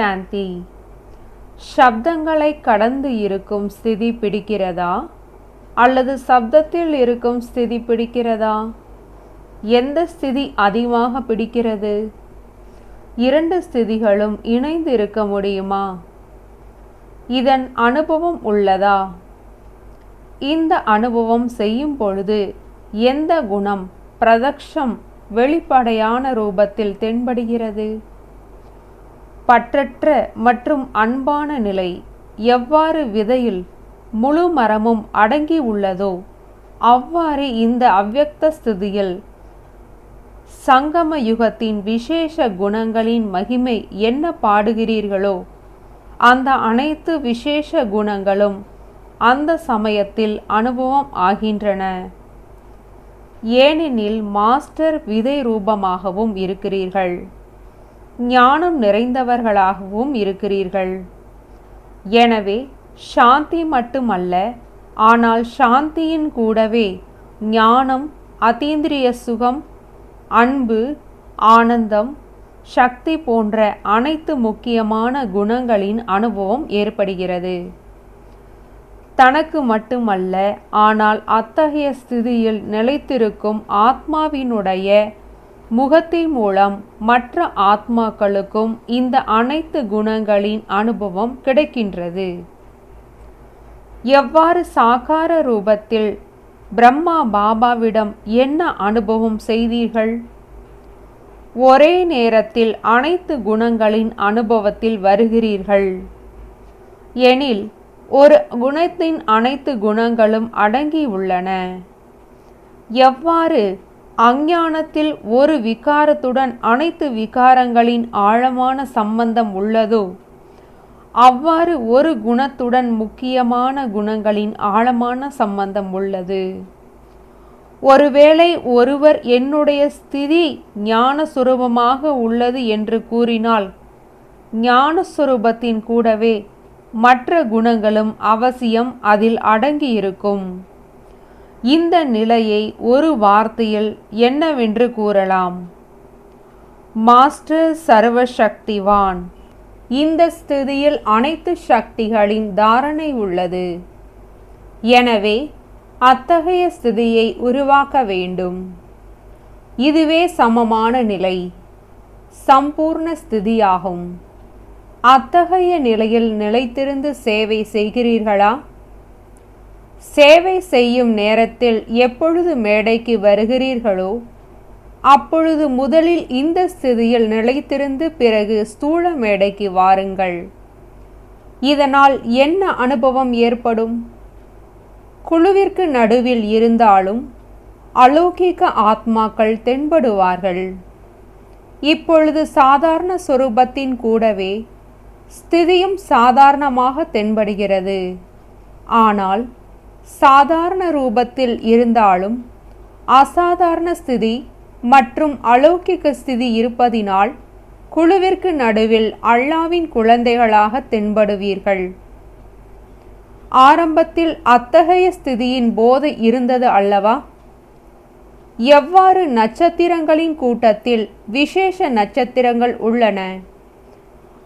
சாந்தி. சப்தங்களை கடந்து இருக்கும் ஸ்திதி பிடிக்கிறதா அல்லது சப்தத்தில் இருக்கும் ஸ்திதி பிடிக்கிறதா? எந்த ஸ்திதி அதிகமாக பிடிக்கிறது? இரண்டு ஸ்திதிகளும் இணைந்து இருக்க முடியுமா? இதன் அனுபவம் உள்ளதா? இந்த அனுபவம் செய்யும் பொழுது எந்த குணம் பிரதக்ஷம் வெளிப்படையான ரூபத்தில் தென்படுகிறது? பற்றற்ற மற்றும் அன்பான நிலை எவ்வாறு விதையில் முழு மரமும் அடங்கி உள்ளதோ அவ்வாறு இந்த அவ்யக்த ஸ்திதியில் சங்கம யுகத்தின் விசேஷ குணங்களின் மகிமை என்ன பாடுகிறீர்களோ அந்த அனைத்து விசேஷ குணங்களும் அந்த சமயத்தில் அனுபவம் ஆகின்றன. ஏனெனில் மாஸ்டர் விதை ரூபமாகவும் இருக்கிறீர்கள், ஞானம் நிறைந்தவர்களாகவும் இருக்கிறீர்கள். எனவே சாந்தி மட்டுமல்ல, ஆனால் சாந்தியின் கூடவே ஞானம், அதீந்திரிய சுகம், அன்பு, ஆனந்தம், சக்தி போன்ற அனைத்து முக்கியமான குணங்களின் அனுபவம் ஏற்படுகிறது. தனக்கு மட்டுமல்ல, ஆனால் அத்தகைய ஸ்திதியில் நிலைத்திருக்கும் ஆத்மாவினுடைய முகத்தின் மூலம் மற்ற ஆத்மாக்களுக்கும் இந்த அனைத்து குணங்களின் அனுபவம் கிடைக்கின்றது. எவ்வாறு சாகார ரூபத்தில் பிரம்மா பாபாவிடம் என்ன அனுபவம் செய்தீர்கள்? ஒரே நேரத்தில் அனைத்து குணங்களின் அனுபவத்தில் வருகிறீர்கள் எனில் ஒரு குணத்தின் அனைத்து குணங்களும் அடங்கி உள்ளன. எவ்வாறு அஞ்ஞானத்தில் ஒரு விகாரத்துடன் அனைத்து விகாரங்களின் ஆழமான சம்பந்தம் உள்ளதோ அவ்வாறு ஒரு குணத்துடன் முக்கியமான குணங்களின் ஆழமான சம்பந்தம் உள்ளது. ஒருவேளை ஒருவர் என்னுடைய ஸ்திதி ஞானஸ்வரூபமாக உள்ளது என்று கூறினால் ஞானஸ்வரூபத்தின் கூடவே மற்ற குணங்களும் அவசியம் அதில் அடங்கியிருக்கும். இந்த நிலையை ஒரு வார்த்தையில் என்னவென்று கூறலாம்? மாஸ்டர் சர்வசக்திவான். இந்த ஸ்திதியில் அனைத்து சக்திகளின் தாரணை உள்ளது. எனவே அத்தகைய ஸ்திதியை உருவாக்க வேண்டும். இதுவே சமமான நிலை, சம்பூர்ண ஸ்திதியாகும். அத்தகைய நிலையில் நிலைத்திருந்து சேவை செய்கிறீர்களா? சேவை செய்யும் நேரத்தில் எப்பொழுது மேடைக்கு வருகிறீர்களோ அப்பொழுது முதலில் இந்த ஸ்திதியில் நிலைத்திருந்து பிறகு ஸ்தூல மேடைக்கு வாருங்கள். இதனால் என்ன அனுபவம் ஏற்படும்? குழுவிற்கு நடுவில் இருந்தாலும் அலௌகிக ஆத்மாக்கள் தென்படுவார்கள். இப்பொழுது சாதாரண சொரூபத்தின் கூடவே ஸ்திதியும் சாதாரணமாக தென்படுகிறது. ஆனால் சாதாரண ரூபத்தில் இருந்தாலும் அசாதாரண ஸ்திதி மற்றும் அலௌகிக ஸ்திதி இருப்பதினால் குழுவிற்கு நடுவில் அல்லாவின் குழந்தைகளாக தென்படுவீர்கள். ஆரம்பத்தில் அத்தகைய ஸ்திதியின் போது இருந்தது அல்லவா? எவ்வாறு நட்சத்திரங்களின் கூட்டத்தில் விசேஷ நட்சத்திரங்கள் உள்ளன.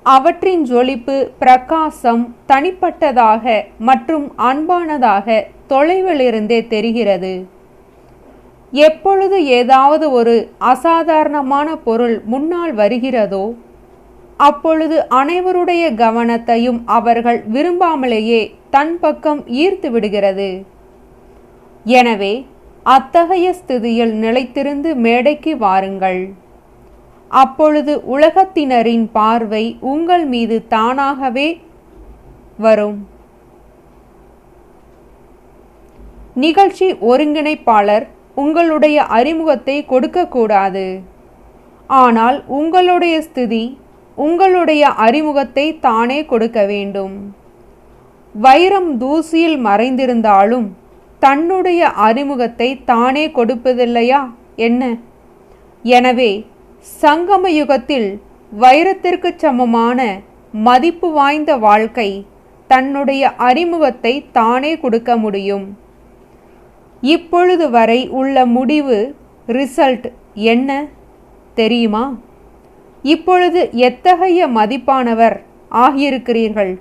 அவற்றின் ஜொலிப்பு பிரகாசம் தனிப்பட்டதாக மற்றும் அன்பானதாக தொலைவிலிருந்தே தெரிகிறது. எப்பொழுது ஏதாவது ஒரு அசாதாரணமான பொருள் முன்னால் வருகிறதோ அப்பொழுது அனைவருடைய கவனத்தையும் அவர்கள் விரும்பாமலேயே தன் பக்கம் ஈர்த்து விடுகிறது. எனவே அத்தகைய ஸ்திதியில் நிலைத்திருந்து மேடைக்கு வாருங்கள். அப்பொழுது உலகத்தினரின் பார்வை உங்கள் மீது தானாகவே வரும். நிகழ்ச்சி ஒருங்கிணைப்பாளர் உங்களுடைய அறிமுகத்தை கொடுக்கக்கூடாது. ஆனால் உங்களுடைய ஸ்திதி உங்களுடைய அறிமுகத்தை தானே கொடுக்க வேண்டும். வைரம் தூசியில் மறைந்திருந்தாலும் தன்னுடைய அறிமுகத்தை தானே கொடுப்பதில்லையா என்ன? எனவே சங்கம யுகத்தில் வைரத்திற்கு சமமான மதிப்பு வாய்ந்த வாழ்க்கை தன்னுடைய அறிமுகத்தை தானே கொடுக்க முடியும். இப்பொழுது வரை உள்ள முடிவு ரிசல்ட் என்ன தெரியுமா? இப்பொழுது எத்தகைய மதிப்பானவர் ஆகியிருக்கிறீர்கள்?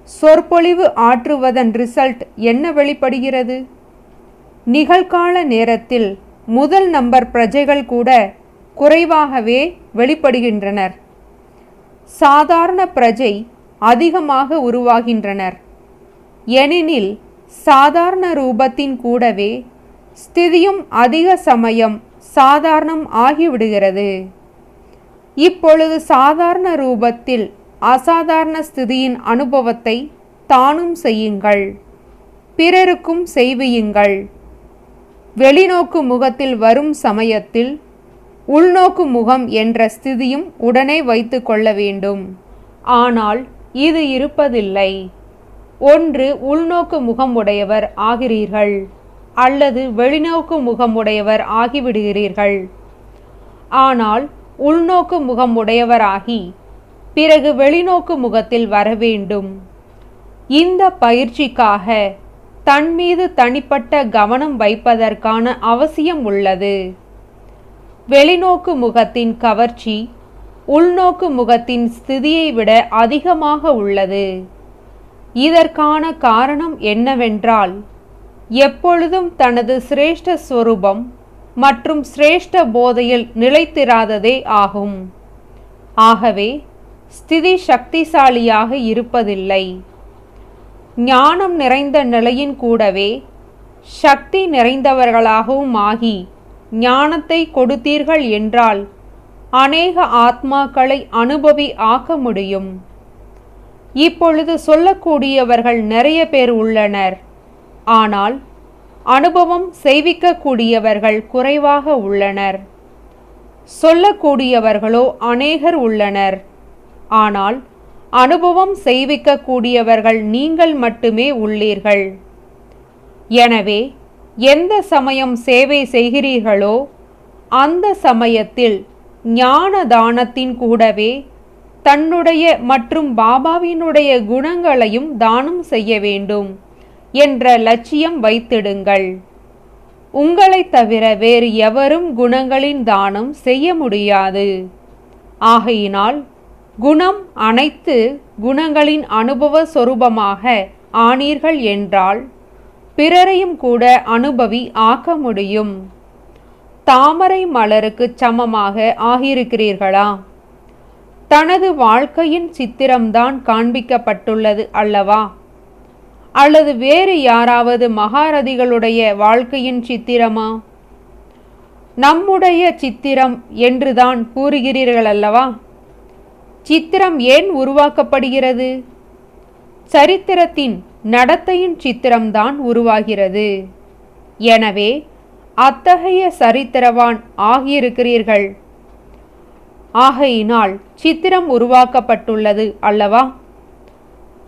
சொற்பொழிவு ஆற்றுவதன் ரிசல்ட் என்ன வெளிப்படுகிறது? நிகழ்கால நேரத்தில் முதல் நம்பர் பிரஜைகள் கூட குறைவாகவே வெளிப்படுகின்றனர். சாதாரண பிரஜை அதிகமாக உருவாகின்றனர். எனினும் சாதாரண ரூபத்தின் கூடவே ஸ்திதியும் அதிக சமயம் சாதாரணம் ஆகிவிடுகிறது. இப்பொழுது சாதாரண ரூபத்தில் அசாதாரண ஸ்திதியின் அனுபவத்தை தானும் செய்யுங்கள், பிறருக்கும் செய்வியுங்கள். வெளிநோக்கு முகத்தில் வரும் சமயத்தில் உள்நோக்கு முகம் என்ற ஸ்திதியும் உடனே வைத்து கொள்ள வேண்டும். ஆனால் இது இருப்பதில்லை. ஒன்று உள்நோக்கு முகம் உடையவர் ஆகிறீர்கள், அல்லது வெளிநோக்கு முகம் உடையவர் ஆகிவிடுகிறீர்கள். ஆனால் உள்நோக்கு முகம் உடையவராகி பிறகு வெளிநோக்கு முகத்தில் வர வேண்டும். இந்த பயிற்சிக்காக தன் மீது தனிப்பட்ட கவனம் வைப்பதற்கான அவசியம் உள்ளது. வெளிநோக்கு முகத்தின் கவர்ச்சி உள்நோக்கு முகத்தின் ஸ்திதியை விட அதிகமாக உள்ளது. இதற்கான காரணம் என்னவென்றால், எப்பொழுதும் தனது சிரேஷ்ட ஸ்வரூபம் மற்றும் சிரேஷ்ட போதையில் நிலைத்திராததே ஆகும். ஆகவே ஸ்திதி சக்திசாலியாக இருப்பதில்லை. ஞானம் நிறைந்த நிலையின் கூடவே சக்தி நிறைந்தவர்களாகவும் ஆகி ஞானத்தை கொடுத்தீர்கள் என்றால் அநேக ஆத்மாக்களை அனுபவி ஆக்க முடியும். இப்பொழுது சொல்லக்கூடியவர்கள் நிறைய பேர் உள்ளனர். ஆனால் அனுபவம் செய்விக்கக்கூடியவர்கள் குறைவாக உள்ளனர். சொல்லக்கூடியவர்களோ அநேகர் உள்ளனர். ஆனால் அனுபவம் செய்விக்கக்கூடியவர்கள் நீங்கள் மட்டுமே உள்ளீர்கள். எனவே எந்த சமயம் சேவை செய்கிறீர்களோ அந்த சமயத்தில் ஞான தானத்தின் கூடவே தன்னுடைய மற்றும் பாபாவினுடைய குணங்களையும் தானம் செய்ய வேண்டும் என்ற லட்சியம் வைத்திடுங்கள். உங்களை தவிர வேறு எவரும் குணங்களின் தானம் செய்ய முடியாது. ஆகையினால் குணம் அனைத்து குணங்களின் அனுபவ சொரூபமாக ஆனீர்கள் என்றால் பிறரையும் கூட அனுபவி ஆக்க முடியும். தாமரை மலருக்கு சமமாக ஆகியிருக்கிறீர்களா? தனது வாழ்க்கையின் சித்திரம்தான் காண்பிக்கப்பட்டுள்ளது அல்லவா? அல்லது வேறு யாராவது மகாரதிகளுடைய வாழ்க்கையின் சித்திரமா? நம்முடைய சித்திரம் என்றுதான் கூறுகிறீர்கள் அல்லவா? சித்திரம் ஏன் உருவாக்கப்படுகிறது? சரித்திரத்தின் நடத்தையின் சித்திரம்தான் உருவாகிறது. எனவே அத்தகைய சரித்திரவான் ஆகியிருக்கிறீர்கள். ஆகையினால் சித்திரம் உருவாக்கப்பட்டுள்ளது அல்லவா?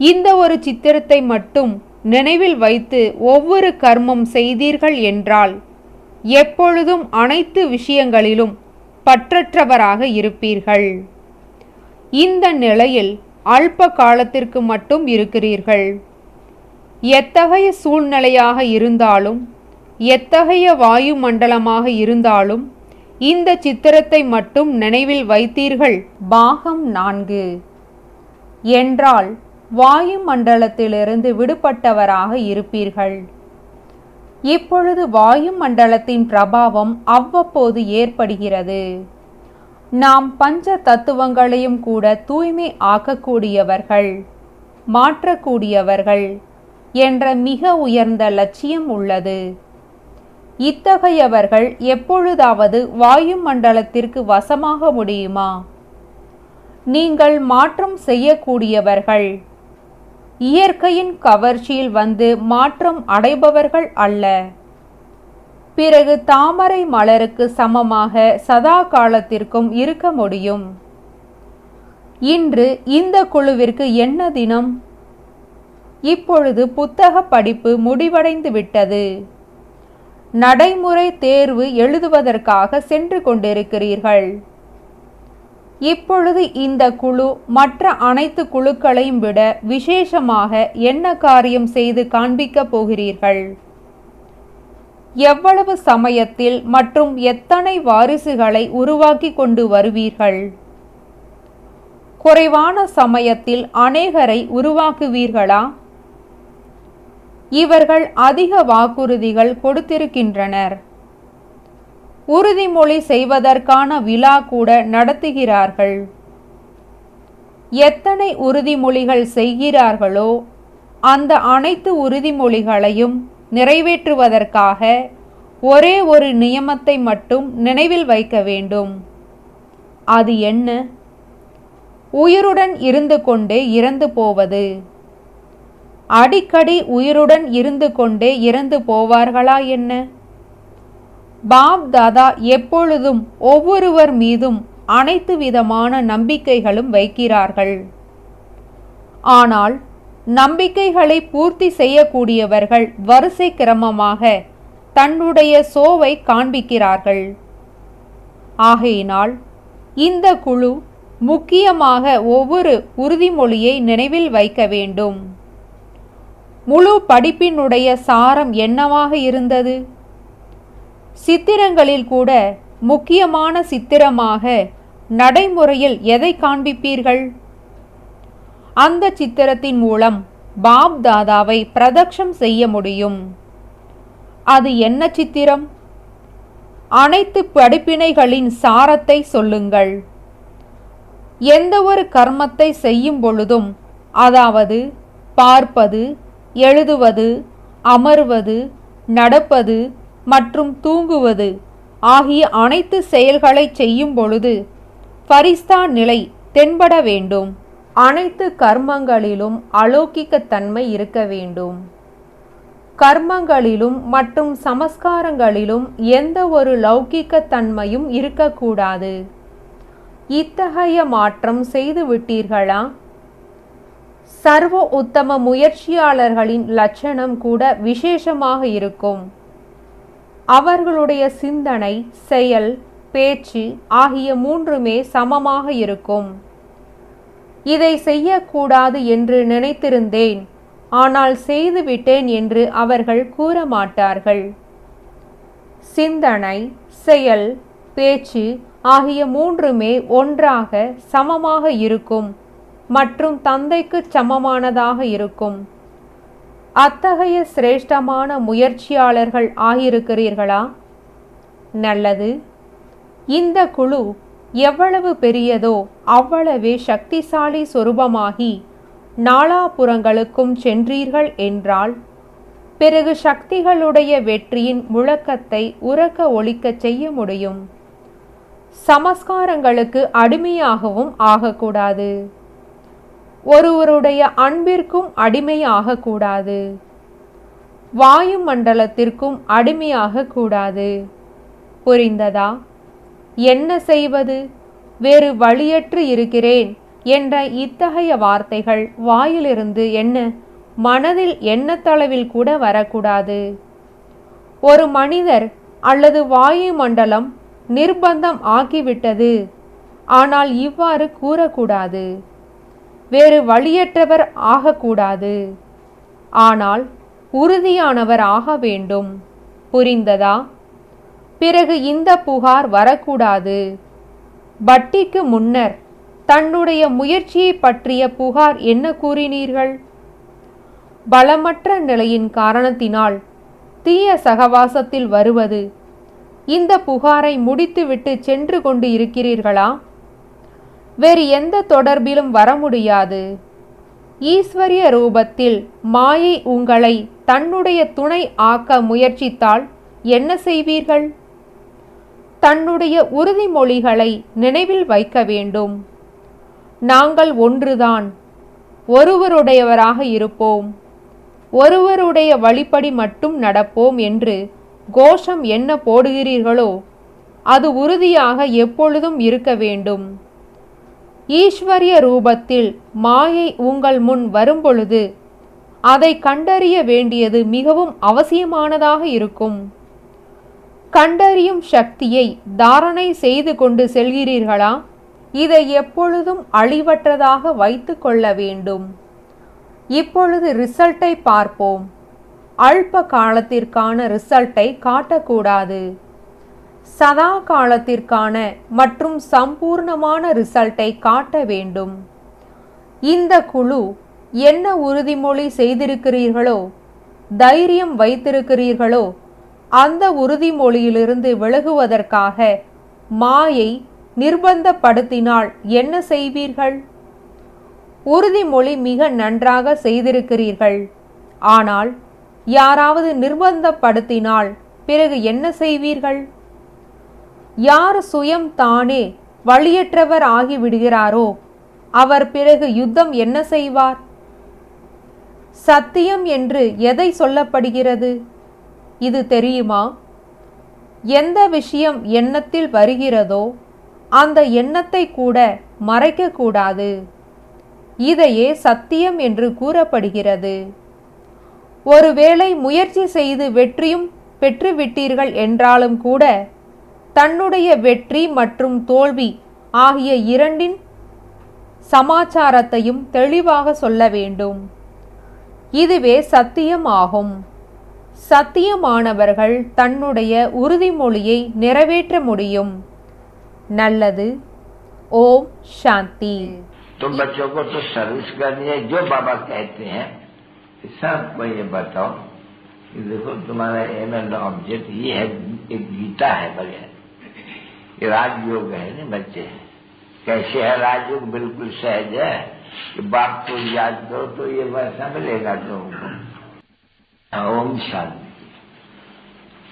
இந்த ஒரு சித்திரத்தை மட்டும் நினைவில் வைத்து ஒவ்வொரு கர்மம் செய்தீர்கள் என்றால் எப்பொழுதும் அனைத்து விஷயங்களிலும் பற்றற்றவராக இருப்பீர்கள். இந்த நிலையில் அல்ப காலத்திற்கு மட்டும் இருக்கிறீர்கள். எத்தகைய சூழ்நிலையாக இருந்தாலும், எத்தகைய வாயு மண்டலமாக இருந்தாலும் இந்த சித்திரத்தை மட்டும் நினைவில் வைத்தீர்கள். பாகம் 4 என்றால் வாயு மண்டலத்திலிருந்து விடுபட்டவராக இருப்பீர்கள். இப்பொழுது வாயு மண்டலத்தின் பிரபாவம் அவ்வப்போது ஏற்படுகிறது. நாம் பஞ்ச தத்துவங்களையும் கூட தூய்மை ஆக்கக்கூடியவர்கள், மாற்றக்கூடியவர்கள் என்ற மிக உயர்ந்த லட்சியம் உள்ளது. இத்தகையவர்கள் எப்பொழுதாவது வாயு மண்டலத்திற்கு வசமாக முடியுமா? நீங்கள் மாற்றம் செய்யக்கூடியவர்கள், இயற்கையின் கவர்ச்சியில் வந்து மாற்றம் அடைபவர்கள் அல்ல. பிறகு தாமரை மலருக்கு சமமாக சதா காலத்திற்கும் இருக்க முடியும். இன்று இந்த குழுவிற்கு என்ன தினம்? இப்பொழுது புத்தக படிப்பு முடிவடைந்து விட்டது. நடைமுறை தேர்வு எழுதுவதற்காக சென்று கொண்டிருக்கிறீர்கள். இப்பொழுது இந்த குழு மற்ற அனைத்து குழுக்களையும் விட விசேஷமாக என்ன காரியம் செய்து காண்பிக்கப் போகிறீர்கள்? எவ்வளவு சமயத்தில் மற்றும் எத்தனை வாரிசுகளை உருவாக்கி கொண்டு வருவீர்கள்? குறைவான சமயத்தில் அநேகரை உருவாக்குவீர்களா? இவர்கள் அதிக வாக்குறுதிகள் கொடுத்திருக்கின்றனர். உறுதிமொழி செய்வதற்கான விழா கூட நடத்துகிறார்கள். எத்தனை உறுதிமொழிகள் செய்கிறார்களோ அந்த அனைத்து உறுதிமொழிகளையும் நிறைவேற்றுவதற்காக ஒரே ஒரு நியமத்தை மட்டும் நினைவில் வைக்க வேண்டும். அது என்ன? உயிருடன் இருந்து கொண்டே இறந்து போவது. அடிக்கடி உயிருடன் இருந்து கொண்டே இறந்து போவார்களா என்ன? பாப் தாதா எப்பொழுதும் ஒவ்வொருவர் மீதும் அனைத்து விதமான நம்பிக்கைகளும் வைக்கிறார்கள். ஆனால் நம்பிக்கைகளை பூர்த்தி செய்யக்கூடியவர்கள் வரிசை கிரமமாக தன்னுடைய சோவை காண்பிக்கிறார்கள். ஆகையினால் இந்த குழு முக்கியமாக ஒவ்வொரு உறுதிமொழியை நினைவில் வைக்க வேண்டும். முழு படிப்பினுடைய சாரம் என்னவாக இருந்தது? சித்திரங்களில் கூட முக்கியமான சித்திரமாக நடைமுறையில் எதை காண்பிப்பீர்கள்? அந்த சித்திரத்தின் மூலம் பாப் தாதாவை பிரதக்ஷம் செய்ய முடியும். அது என்ன சித்திரம்? அனைத்து படிப்பினைகளின் சாரத்தை சொல்லுங்கள். எந்த ஒரு கர்மத்தை செய்யும் பொழுதும், அதாவது பார்ப்பது, எழுதுவது, அமர்வது, நடப்பது மற்றும் தூங்குவது ஆகிய அனைத்து செயல்களை செய்யும் பொழுது ஃபரிஸ்தா நிலை தென்பட வேண்டும். அனைத்து கர்மங்களிலும் அலௌகிகத்தன்மை இருக்க வேண்டும். கர்மங்களிலும் மற்றும் சமஸ்காரங்களிலும் எந்த ஒரு லௌகிகத்தன்மையும் இருக்கக்கூடாது. இத்தகைய மாற்றம் செய்து விட்டீர்களா? சர்வ உத்தம முயற்சியாளர்களின் லட்சணம் கூட விசேஷமாக இருக்கும். அவர்களுடைய சிந்தனை, செயல், பேச்சு ஆகிய மூன்றுமே சமமாக இருக்கும். இதை செய்யக்கூடாது என்று நினைத்திருந்தேன், ஆனால் செய்துவிட்டேன் என்று அவர்கள் கூற மாட்டார்கள். சிந்தனை, செயல், பேச்சு ஆகிய மூன்றுமே ஒன்றாக சமமாக இருக்கும் மற்றும் தந்தைக்கு சமமானதாக இருக்கும். அத்தகைய சிரேஷ்டமான முயற்சியாளர்கள் ஆகியிருக்கிறீர்களா? நல்லது. இந்த குழு எவ்வளவு பெரியதோ அவ்வளவே சக்திசாலி சொரூபமாகி நாலாபுறங்களுக்கும் சென்றீர்கள் என்றால் பிறகு சக்திகளுடைய வெற்றியின் முழக்கத்தை உரக்க ஒலிக்கச் செய்ய முடியும். சமஸ்காரங்களுக்கு அடிமையாகவும் ஆகக்கூடாது. ஒருவருடைய அன்பிற்கும் அடிமையாக கூடாது. வாயு மண்டலத்திற்கும் அடிமையாக கூடாது. புரிந்ததா? என்ன செய்வது? வேறு வழியற்று இருக்கிறேன் என்ற இத்தகைய வார்த்தைகள் வாயிலிருந்து என்ன மனதில் எண்ணத்தளவில் கூட வரக்கூடாது. ஒரு மனிதர் அல்லது வாயு மண்டலம் நிர்பந்தம் ஆகிவிட்டது, ஆனால் இவ்வாறு கூறக்கூடாது. வேறு வழியற்றவர் ஆகக்கூடாது, ஆனால் உறுதியானவர் ஆக வேண்டும். புரிந்ததா? பிறகு இந்த புகார் வரக்கூடாது. பட்டிக்கு முன்னர் தன்னுடைய முயற்சியை பற்றிய புகார் என்ன கூறினீர்கள்? பலமற்ற நிலையின் காரணத்தினால் தீய சகவாசத்தில் வருவது. இந்த புகாரை முடித்துவிட்டு சென்று கொண்டு இருக்கிறீர்களா? வேறு எந்த தொடர்பிலும் வர முடியாது. ஈஸ்வரிய ரூபத்தில் மாயை உங்களை தன்னுடைய துணை ஆக்க முயற்சித்தால் என்ன செய்வீர்கள்? தன்னுடைய உறுதிமொழிகளை நினைவில் வைக்க வேண்டும். நாங்கள் ஒன்றுதான், ஒருவருடையவராக இருப்போம், ஒருவருடைய வழிப்படி மட்டும் நடப்போம் என்று கோஷம் என்ன போடுகிறீர்களோ அது உறுதியாக எப்பொழுதும் இருக்க வேண்டும். ஈஸ்வரிய ரூபத்தில் மாயை உங்கள் முன் வரும்பொழுது அதை கண்டறிய வேண்டியது மிகவும் அவசியமானதாக இருக்கும். கண்டறியும் சக்தியை தாரணை செய்து கொண்டு செல்கிறீர்களா? இதை எப்பொழுதும் அழிவற்றதாக வைத்து கொள்ள வேண்டும். இப்பொழுது ரிசல்ட்டை பார்ப்போம். அல்ப காலத்திற்கான ரிசல்ட்டை காட்டக்கூடாது. சதா காலத்திற்கான மற்றும் சம்பூர்ணமான ரிசல்ட்டை காட்ட வேண்டும். இந்த குழு என்ன உறுதிமொழி செய்திருக்கிறீர்களோ, தைரியம் வைத்திருக்கிறீர்களோ, அந்த உறுதிமொழியிலிருந்து விலகுவதற்காக மாயை நிர்பந்தப்படுத்தினால் என்ன செய்வீர்கள்? உறுதிமொழி மிக நன்றாக செய்திருக்கிறீர்கள். ஆனால் யாராவது நிர்பந்தப்படுத்தினால் பிறகு என்ன செய்வீர்கள்? யார் சுயம் தானே வழியற்றவர் ஆகிவிடுகிறாரோ அவர் பிறகு யுத்தம் என்ன செய்வார்? சத்தியம் என்று எதை சொல்லப்படுகிறது? இது தெரியுமா? எந்த விஷயம் எண்ணத்தில் வருகிறதோ அந்த எண்ணத்தை கூட மறைக்கக்கூடாது. இதையே சத்தியம் என்று கூறப்படுகிறது. ஒருவேளை முயற்சி செய்து வெற்றியும் பெற்றுவிட்டீர்கள் என்றாலும் கூட தன்னுடைய வெற்றி மற்றும் தோல்வி ஆகிய இரண்டின் சமாச்சாரத்தையும் தெளிவாக சொல்ல வேண்டும். இதுவே சத்தியம் ஆகும். சத்தியமானவர்கள் தன்னுடைய உறுதிமொழியை நிறைவேற்ற முடியும். நல்லது. ஓம் சாந்தி. तो बच्चों को तो सर्विस करनी है। जो बाबा कहते हैं सबको ये बताओ कि देखो तुम्हारा एम एंड ऑब्जेक्ट ये है, एक गीता है बगैर, ये राजयोग है ना बच्चे। कैसे है राजयोग? बिल्कुल सहज है कि बाप को याद करो तो ये वैसा मिलेगा तुमको। ओम शांति।